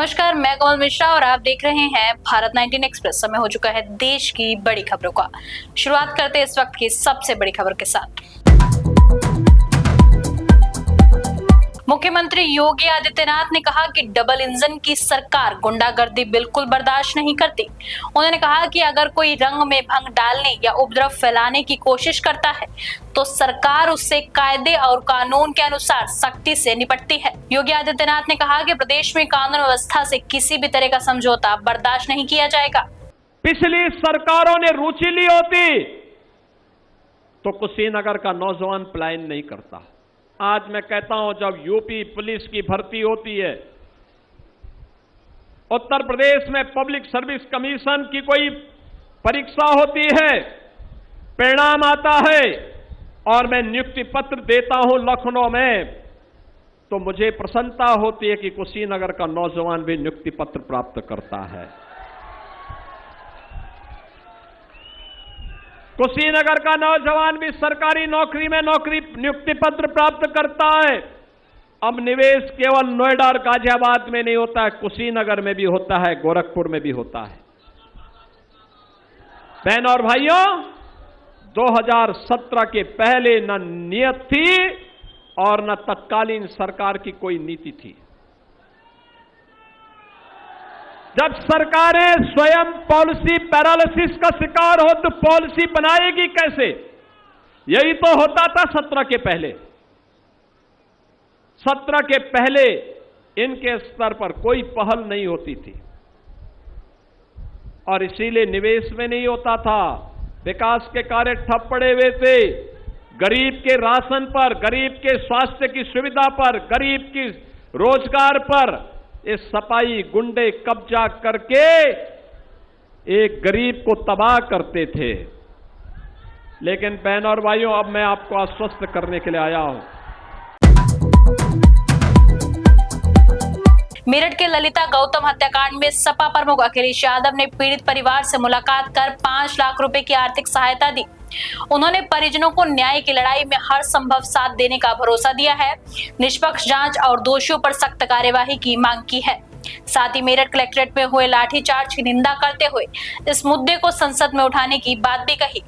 नमस्कार, मैं कमल मिश्रा और आप देख रहे हैं भारत 19 एक्सप्रेस। समय हो चुका है देश की बड़ी खबरों का। शुरुआत करते हैं इस वक्त की सबसे बड़ी खबर के साथ। मुख्यमंत्री योगी आदित्यनाथ ने कहा कि डबल इंजन की सरकार गुंडागर्दी बिल्कुल बर्दाश्त नहीं करती। उन्होंने कहा कि अगर कोई रंग में भंग डालने या उपद्रव फैलाने की कोशिश करता है तो सरकार उससे कायदे और कानून के अनुसार सख्ती से निपटती है। योगी आदित्यनाथ ने कहा कि प्रदेश में कानून व्यवस्था से किसी भी तरह का समझौता बर्दाश्त नहीं किया जाएगा। पिछली सरकारों ने रुचि ली होती तो कुशीनगर का नौजवान पलायन नहीं करता। आज मैं कहता हूं, जब यूपी पुलिस की भर्ती होती है, उत्तर प्रदेश में पब्लिक सर्विस कमीशन की कोई परीक्षा होती है, परिणाम आता है और मैं नियुक्ति पत्र देता हूं लखनऊ में, तो मुझे प्रसन्नता होती है कि कुशीनगर का नौजवान भी नियुक्ति पत्र प्राप्त करता है। कुशीनगर का नौजवान भी सरकारी नौकरी में नियुक्ति पत्र प्राप्त करता है। अब निवेश केवल नोएडा और गाजियाबाद में नहीं होता है, कुशीनगर में भी होता है, गोरखपुर में भी होता है। बहनों और भाइयों, 2017 के पहले न नियत थी और न तत्कालीन सरकार की कोई नीति थी। जब सरकारें स्वयं पॉलिसी पैरालिसिस का शिकार हो तो पॉलिसी बनाएगी कैसे? यही तो होता था 17 के पहले। 17 के पहले इनके स्तर पर कोई पहल नहीं होती थी और इसीलिए निवेश में नहीं होता था, विकास के कार्य ठप पड़े हुए थे। गरीब के राशन पर, गरीब के स्वास्थ्य की सुविधा पर, गरीब की रोजगार पर इस सपाई गुंडे कब्जा करके एक गरीब को तबाह करते थे। लेकिन बहनों और भाइयों, अब मैं आपको आश्वस्त करने के लिए आया हूं। मेरठ के ललिता गौतम हत्याकांड में सपा प्रमुख अखिलेश यादव ने पीड़ित परिवार से मुलाकात कर 5 लाख रुपए की आर्थिक सहायता दी। उन्होंने परिजनों को न्याय की लड़ाई में हर संभव साथ देने का भरोसा दिया है, निष्पक्ष जांच और दोषियों पर सख्त कार्यवाही की मांग की है। साथ ही मेरठ कलेक्ट्रेट में हुए लाठीचार्ज की निंदा करते हुए इस मुद्दे को संसद में उठाने की बात भी कही।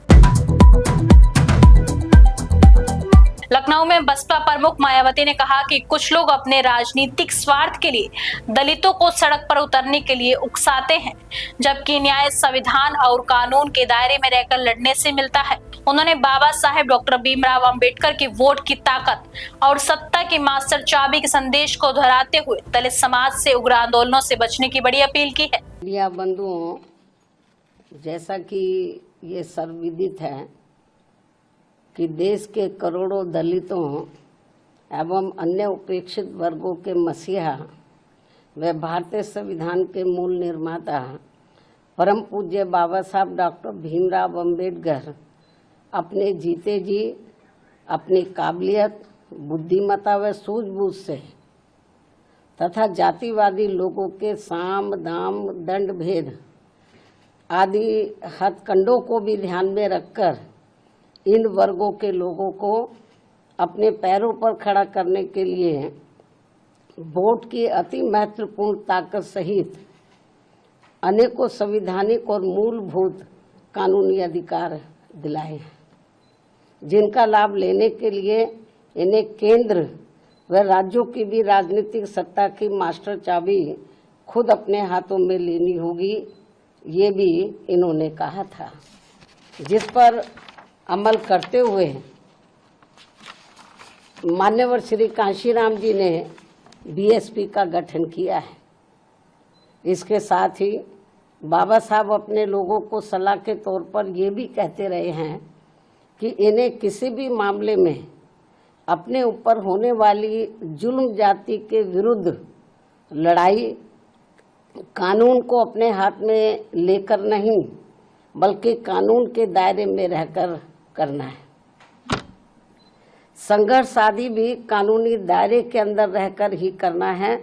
लखनऊ में बसपा प्रमुख मायावती ने कहा कि कुछ लोग अपने राजनीतिक स्वार्थ के लिए दलितों को सड़क पर उतरने के लिए उकसाते हैं, जबकि न्याय संविधान और कानून के दायरे में रहकर लड़ने से मिलता है। उन्होंने बाबा साहेब डॉक्टर भीमराव अंबेडकर की वोट की ताकत और सत्ता की मास्टर चाबी के संदेश को दोहराते हुए दलित समाज से उग्र आंदोलनों से बचने की बड़ी अपील की है। मीडिया बंधुओं, जैसा कि ये सर्वविदित है कि देश के करोड़ों दलितों एवं अन्य उपेक्षित वर्गों के मसीहा व भारतीय संविधान के मूल निर्माता परम पूज्य बाबा साहब डॉक्टर भीमराव अंबेडकर अपने जीते जी अपनी काबिलियत, बुद्धिमत्ता व सूझबूझ से तथा जातिवादी लोगों के साम दाम दंड भेद आदि हथकंडों को भी ध्यान में रखकर इन वर्गों के लोगों को अपने पैरों पर खड़ा करने के लिए वोट की अति महत्वपूर्ण ताकत सहित अनेकों संवैधानिक और मूलभूत कानूनी अधिकार दिलाए हैं, जिनका लाभ लेने के लिए इन्हें केंद्र व राज्यों की भी राजनीतिक सत्ता की मास्टर चाबी खुद अपने हाथों में लेनी होगी, ये भी इन्होंने कहा था, जिस पर अमल करते हुए मान्यवर श्री कांशीराम जी ने बीएसपी का गठन किया है। इसके साथ ही बाबा साहब अपने लोगों को सलाह के तौर पर ये भी कहते रहे हैं कि इन्हें किसी भी मामले में अपने ऊपर होने वाली जुल्म जाति के विरुद्ध लड़ाई कानून को अपने हाथ में लेकर नहीं बल्कि कानून के दायरे में रहकर करना है। संघर्ष आदि भी कानूनी दायरे के अंदर रहकर ही करना है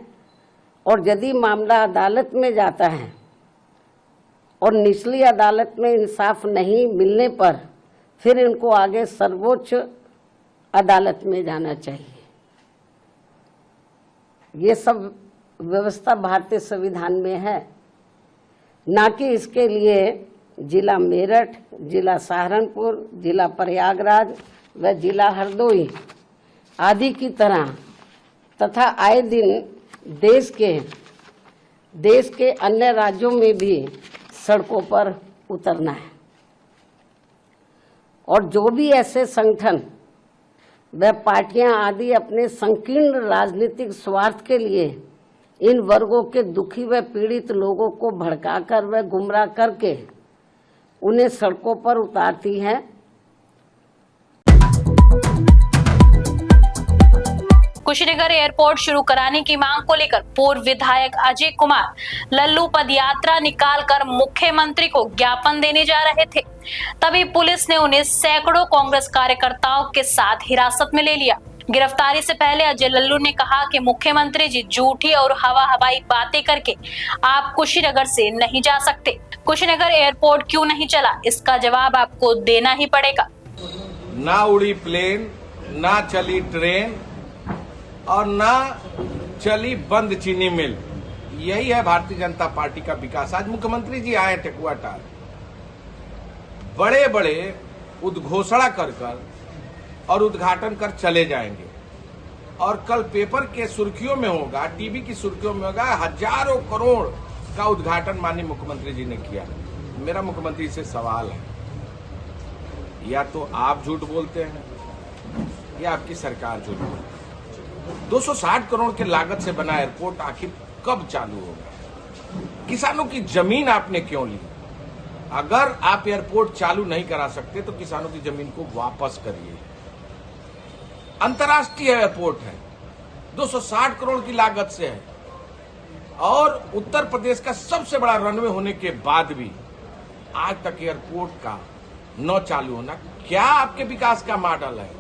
और यदि मामला अदालत में जाता है और निचली अदालत में इंसाफ नहीं मिलने पर फिर इनको आगे सर्वोच्च अदालत में जाना चाहिए। ये सब व्यवस्था भारतीय संविधान में है, न कि इसके लिए जिला मेरठ, जिला सहारनपुर, जिला प्रयागराज व जिला हरदोई आदि की तरह तथा आए दिन देश के अन्य राज्यों में भी सड़कों पर उतरना है। और जो भी ऐसे संगठन व पार्टियां आदि अपने संकीर्ण राजनीतिक स्वार्थ के लिए इन वर्गों के दुखी व पीड़ित लोगों को भड़काकर व गुमराह करके उन्हें सड़कों पर उतारती हैं, कुशीनगर एयरपोर्ट शुरू कराने की मांग को लेकर पूर्व विधायक अजय कुमार लल्लू पदयात्रा निकालकर मुख्यमंत्री को ज्ञापन देने जा रहे थे। तभी पुलिस ने उन्हें सैकड़ों कांग्रेस कार्यकर्ताओं के साथ हिरासत में ले लिया। गिरफ्तारी से पहले अजय लल्लू ने कहा कि मुख्यमंत्री जी झूठी और हवाई बातें करके आप कुशीनगर से नहीं जा सकते। कुशीनगर एयरपोर्ट क्यों नहीं चला, इसका जवाब आपको देना ही पड़ेगा। ना उड़ी प्लेन, ना चली ट्रेन और ना चली बंद चीनी मिल। यही है भारतीय जनता पार्टी का विकास। आज मुख्यमंत्री जी आए टेकुआटार, बड़े बड़े उद्घोषणा कर और उद्घाटन कर चले जाएंगे और कल पेपर के सुर्खियों में होगा, टीवी की सुर्खियों में होगा, हजारों करोड़ का उद्घाटन माननीय मुख्यमंत्री जी ने किया। मेरा मुख्यमंत्री से सवाल है, या तो आप झूठ बोलते हैं या आपकी सरकार झूठ बोलती है। 260 करोड़ के लागत से बना एयरपोर्ट आखिर कब चालू होगा? किसानों की जमीन आपने क्यों ली? अगर आप एयरपोर्ट चालू नहीं करा सकते तो किसानों की जमीन को वापस करिए। अंतर्राष्ट्रीय एयरपोर्ट है, 260 करोड़ की लागत से है और उत्तर प्रदेश का सबसे बड़ा रनवे होने के बाद भी आज तक एयरपोर्ट का न चालू होना क्या आपके विकास का मॉडल है?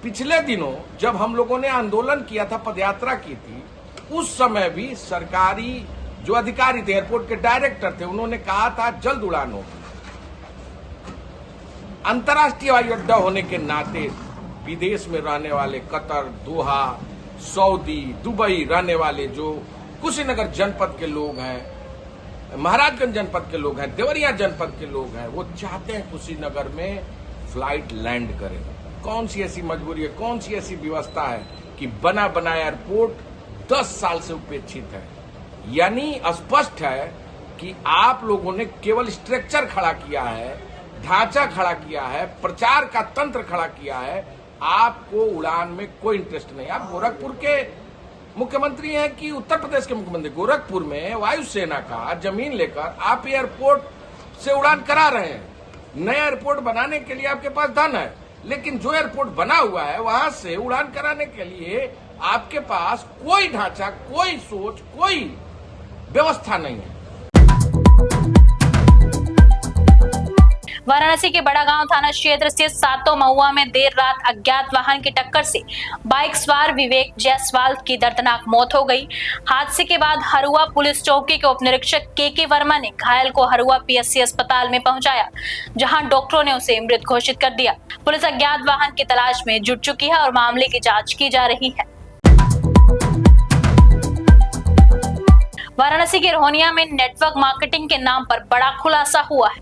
पिछले दिनों जब हम लोगों ने आंदोलन किया था, पदयात्रा की थी, उस समय भी सरकारी जो अधिकारी थे, एयरपोर्ट के डायरेक्टर थे, उन्होंने कहा था जल्द उड़ान होगी। अंतर्राष्ट्रीय हवाई अड्डा होने के नाते विदेश में रहने वाले कतर, दोहा, सऊदी, दुबई रहने वाले जो कुशीनगर जनपद के लोग हैं, महाराजगंज जनपद के लोग हैं, देवरिया जनपद के लोग हैं, वो चाहते हैं कुशीनगर में फ्लाइट लैंड करे। कौन सी ऐसी मजबूरी है, कौन सी ऐसी व्यवस्था है कि बना बनाया एयरपोर्ट 10 साल से उपेक्षित है? यानी स्पष्ट है कि आप लोगों ने केवल स्ट्रक्चर खड़ा किया है, ढांचा खड़ा किया है, प्रचार का तंत्र खड़ा किया है, आपको उड़ान में कोई इंटरेस्ट नहीं। आप गोरखपुर के मुख्यमंत्री हैं कि उत्तर प्रदेश के मुख्यमंत्री? गोरखपुर में वायुसेना का जमीन लेकर आप एयरपोर्ट से उड़ान करा रहे हैं। नया एयरपोर्ट बनाने के लिए आपके पास धन है, लेकिन जो एयरपोर्ट बना हुआ है वहां से उड़ान कराने के लिए आपके पास कोई ढांचा, कोई सोच, कोई व्यवस्था नहीं है। वाराणसी के बड़ागांव थाना क्षेत्र स्थित सातो महुआ में देर रात अज्ञात वाहन की टक्कर से बाइक सवार विवेक जायसवाल की दर्दनाक मौत हो गई। हादसे के बाद हरुआ पुलिस चौकी के उप निरीक्षक के वर्मा ने घायल को हरुआ पीएससी अस्पताल में पहुंचाया, जहां डॉक्टरों ने उसे मृत घोषित कर दिया। पुलिस अज्ञात वाहन की तलाश में जुट चुकी है और मामले की जाँच की जा रही है। वाराणसी के रोहनिया में नेटवर्क मार्केटिंग के नाम पर बड़ा खुलासा हुआ है,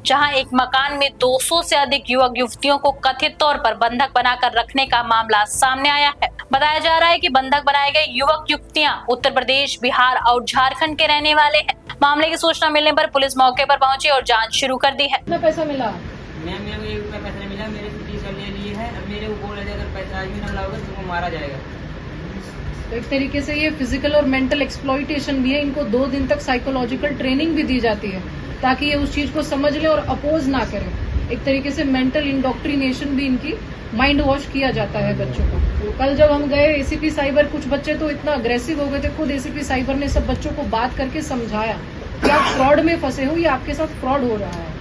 जहां एक मकान में 200 से अधिक युवक युवतियों को कथित तौर पर बंधक बनाकर रखने का मामला सामने आया है। बताया जा रहा है कि बंधक बनाए गए युवक युवतियां उत्तर प्रदेश, बिहार और झारखंड के रहने वाले हैं। मामले की सूचना मिलने पर पुलिस मौके पर पहुंची और जाँच शुरू कर दी है। कितना पैसा मिला? मैम मेरे को 1 रुपया पैसा नहीं मिला। मेरे से 30 ले लिए है। अब मेरे को बोल रहे थे अगर पैसा आज भी ना लाओगे तो तुमको मारा जाएगा। तो एक तरीके से ये फिजिकल और मेंटल एक्सप्लॉइटेशन भी है। इनको 2 दिन तक साइकोलॉजिकल ट्रेनिंग भी दी जाती है ताकि ये उस चीज को समझ ले और अपोज ना करें। एक तरीके से मेंटल इंडोक्ट्रिनेशन भी इनकी माइंड वॉश किया जाता है बच्चों को। तो कल जब हम गए एसीपी साइबर, कुछ बच्चे तो इतना अग्रेसिव हो गए थे, खुद एसीपी साइबर ने सब बच्चों को बात करके समझाया कि आप फ्रॉड में फंसे हो, ये आपके साथ फ्रॉड हो रहा है।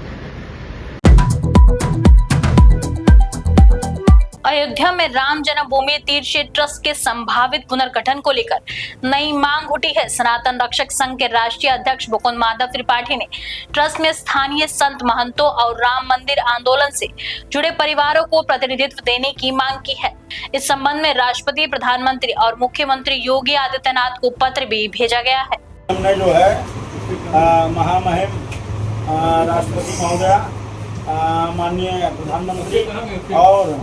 अयोध्या में राम जन्मभूमि तीर्थ क्षेत्र ट्रस्ट के संभावित पुनर्गठन को लेकर नई मांग उठी है। सनातन रक्षक संघ के राष्ट्रीय अध्यक्ष मुकुंद माधव त्रिपाठी ने ट्रस्ट में स्थानीय संत महंतों और राम मंदिर आंदोलन से जुड़े परिवारों को प्रतिनिधित्व देने की मांग की है। इस संबंध में राष्ट्रपति, प्रधानमंत्री और मुख्यमंत्री योगी आदित्यनाथ को पत्र भी भेजा गया है। हमने जो है महामहिम राष्ट्रपति महोदया, माननीय प्रधानमंत्री और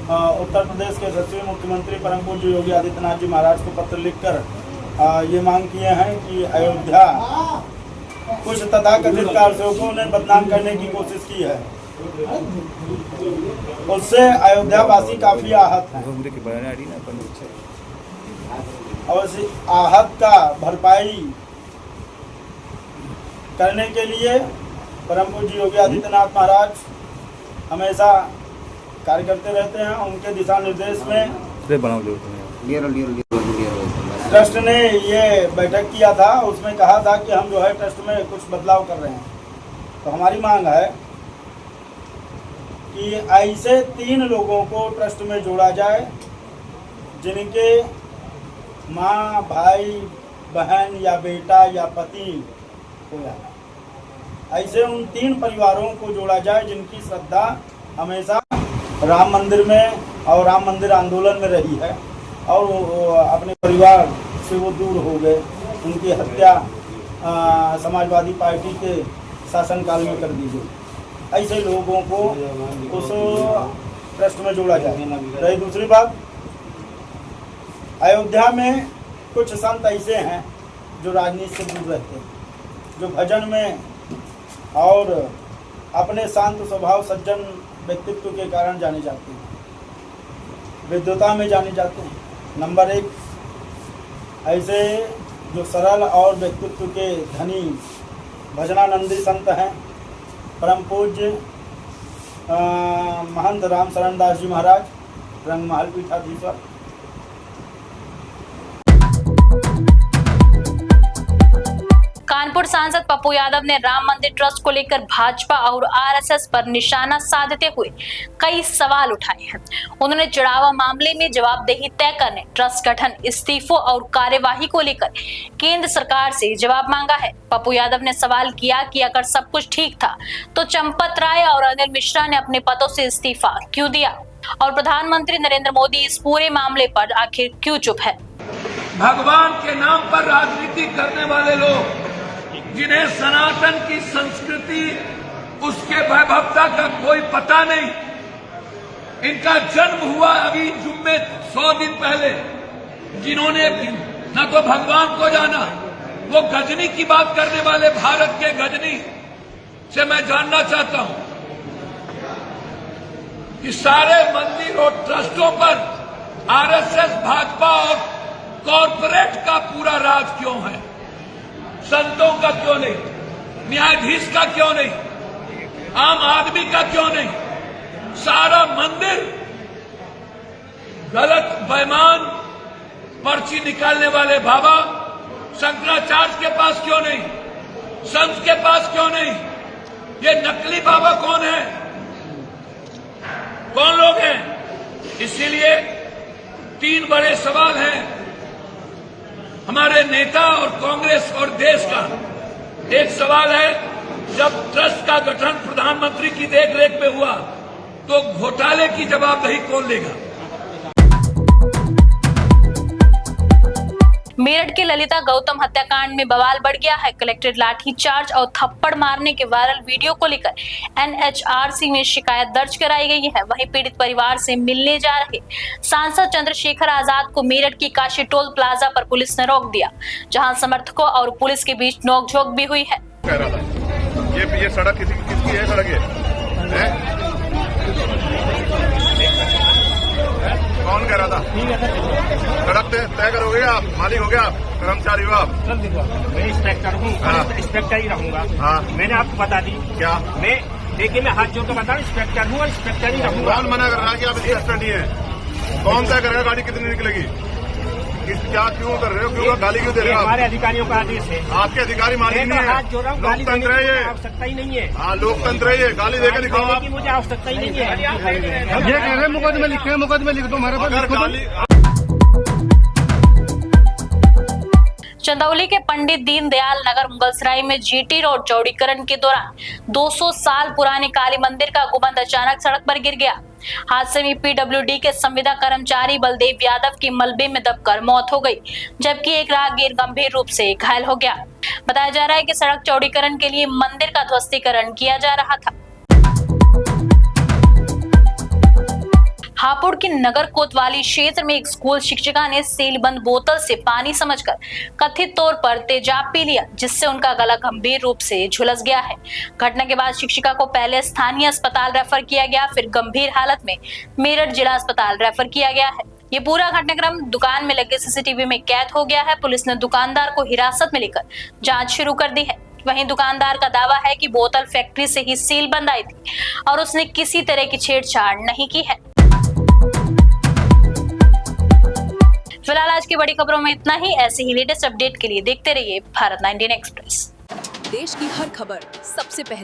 उत्तर प्रदेश के यशस्वी मुख्यमंत्री परम पूज्य योगी आदित्यनाथ जी महाराज को पत्र लिखकर ये मांग किए हैं कि अयोध्या कुछ तथाकथित कारसेवकों ने बदनाम करने की कोशिश की है। उससे अयोध्यावासी काफी आहत हैं और इस आहत का भरपाई करने के लिए परम पूज्य योगी आदित्यनाथ महाराज हमेशा कार्य करते रहते हैं। उनके दिशा निर्देश में ट्रस्ट ने ये बैठक किया था, उसमें कहा था कि हम जो है ट्रस्ट में कुछ बदलाव कर रहे हैं। तो हमारी मांग है कि ऐसे 3 लोगों को ट्रस्ट में जोड़ा जाए जिनके माँ, भाई, बहन या बेटा या पति हो जाए। ऐसे उन 3 परिवारों को जोड़ा जाए जिनकी श्रद्धा हमेशा राम मंदिर में और राम मंदिर आंदोलन में रही है और अपने परिवार से वो दूर हो गए। उनकी हत्या समाजवादी पार्टी के शासनकाल में कर दी गई। ऐसे लोगों को उस ट्रस्ट में जोड़ा जाए। रही दूसरी बात, अयोध्या में कुछ संत ऐसे हैं जो राजनीति से दूर रहते हैं, जो भजन में और अपने शांत स्वभाव सज्जन व्यक्तित्व के कारण जाने जाते हैं, विद्वता में जाने जाते हैं। नंबर 1, ऐसे जो सरल और व्यक्तित्व के धनी भजनानंदी संत हैं, परम पूज्य महंत राम शरण दास जी महाराज, रंगमहल पीठाधीश्वर। कानपुर सांसद पप्पू यादव ने राम मंदिर ट्रस्ट को लेकर भाजपा और आरएसएस पर निशाना साधते हुए कई सवाल उठाए हैं। उन्होंने चढ़ावा मामले में जवाबदेही तय करने, ट्रस्ट गठन, इस्तीफों और कार्यवाही को लेकर केंद्र सरकार से जवाब मांगा है। पप्पू यादव ने सवाल किया कि अगर सब कुछ ठीक था तो चंपत राय और अनिल मिश्रा ने अपने पदों से इस्तीफा क्यों दिया और प्रधानमंत्री नरेंद्र मोदी इस पूरे मामले पर आखिर क्यों चुप है। भगवान के नाम पर राजनीति करने वाले लोग, जिन्हें सनातन की संस्कृति, उसके वैभवता का कोई पता नहीं, इनका जन्म हुआ अभी जुम्मे 100 दिन पहले, जिन्होंने न तो भगवान को जाना, वो गजनी की बात करने वाले भारत के गजनी से मैं जानना चाहता हूं कि सारे मंदिर और ट्रस्टों पर आरएसएस, भाजपा और कॉरपोरेट का पूरा राज क्यों है? संतों का क्यों नहीं? न्यायाधीश का क्यों नहीं? आम आदमी का क्यों नहीं? सारा मंदिर गलत बेईमान पर्ची निकालने वाले बाबा शंकराचार्य के पास क्यों नहीं? संत के पास क्यों नहीं? ये नकली बाबा कौन है? कौन लोग हैं? इसीलिए 3 बड़े सवाल हैं हमारे नेता और कांग्रेस और देश का। एक सवाल है, जब ट्रस्ट का गठन प्रधानमंत्री की देखरेख में हुआ तो घोटाले की जवाबदेही कौन लेगा? मेरठ के ललिता गौतम हत्याकांड में बवाल बढ़ गया है। कलेक्ट्रेट लाठीचार्ज और थप्पड़ मारने के वायरल वीडियो को लेकर एनएचआरसी में शिकायत दर्ज कराई गई है। वहीं पीड़ित परिवार से मिलने जा रहे सांसद चंद्रशेखर आजाद को मेरठ की काशी टोल प्लाजा पर पुलिस ने रोक दिया, जहां समर्थकों और पुलिस के बीच नोकझोंक भी हुई है। ये सड़क किसकी है? सड़क है? कौन कह रहा था? सड़क तय करोगे आप? मालिक हो गया आप? कर्मचारी हो आप? मैं इंस्पेक्टर हूँ, इंस्पेक्टर ही रहूंगा। हाँ, मैंने आपको बता दी क्या? देखिए मैं हाथ जोड़ कर बता रहा हूँ, इंस्पेक्टर हूँ, इंस्पेक्टर ही रहूंगा। कौन मना कर रहा है कि आप इंस्पेक्टर नहीं है? कौन तय करेगा गाड़ी कितनी निकलेगी? क्या क्यों कर रहे हो, क्यों गाली क्यों दे रहे हो आप? हमारे अधिकारियों का आदेश है। आपके अधिकारी मालिक नहीं है, हाथ जोड़ रहा हूँ, गाली देने लोकतंत्र है की ये। आवश्यकता ही नहीं है। हाँ, लोकतंत्र है ये, गाली देकर दिखाओ आप। की मुझे आवश्यकता ही नहीं है। ये कह रहे मुकदमे लिखे, मुकदमे लिख दो हमारे पास। गाली चंदौली के पंडित दीनदयाल नगर मुगलसराय में जीटी रोड चौड़ीकरण के दौरान 200 साल पुराने काली मंदिर का गुंबद अचानक सड़क पर गिर गया। हादसे में पीडब्ल्यूडी के संविदा कर्मचारी बलदेव यादव की मलबे में दबकर मौत हो गई, जबकि एक राहगीर गंभीर रूप से घायल हो गया। बताया जा रहा है कि सड़क चौड़ीकरण के लिए मंदिर का ध्वस्तीकरण किया जा रहा था। हापुड़ की नगर कोतवाली क्षेत्र में एक स्कूल शिक्षिका ने सीलबंद बोतल से पानी समझकर कथित तौर पर तेजाब पी लिया, जिससे उनका गला गंभीर रूप से झुलस गया है। घटना के बाद शिक्षिका को पहले स्थानीय अस्पताल रेफर किया गया, फिर गंभीर हालत में मेरठ जिला अस्पताल रेफर किया गया है। ये पूरा घटनाक्रम दुकान में लगे सीसीटीवी में कैद हो गया है। पुलिस ने दुकानदार को हिरासत में लेकर जांच शुरू कर दी है। वहीं दुकानदार का दावा है कि बोतल फैक्ट्री से ही सीलबंद आई थी और उसने किसी तरह की छेड़छाड़ नहीं की है। फिलहाल आज की बड़ी खबरों में इतना ही। ऐसे ही लेटेस्ट अपडेट के लिए देखते रहिए भारत 19 एक्सप्रेस। देश की हर खबर सबसे पहले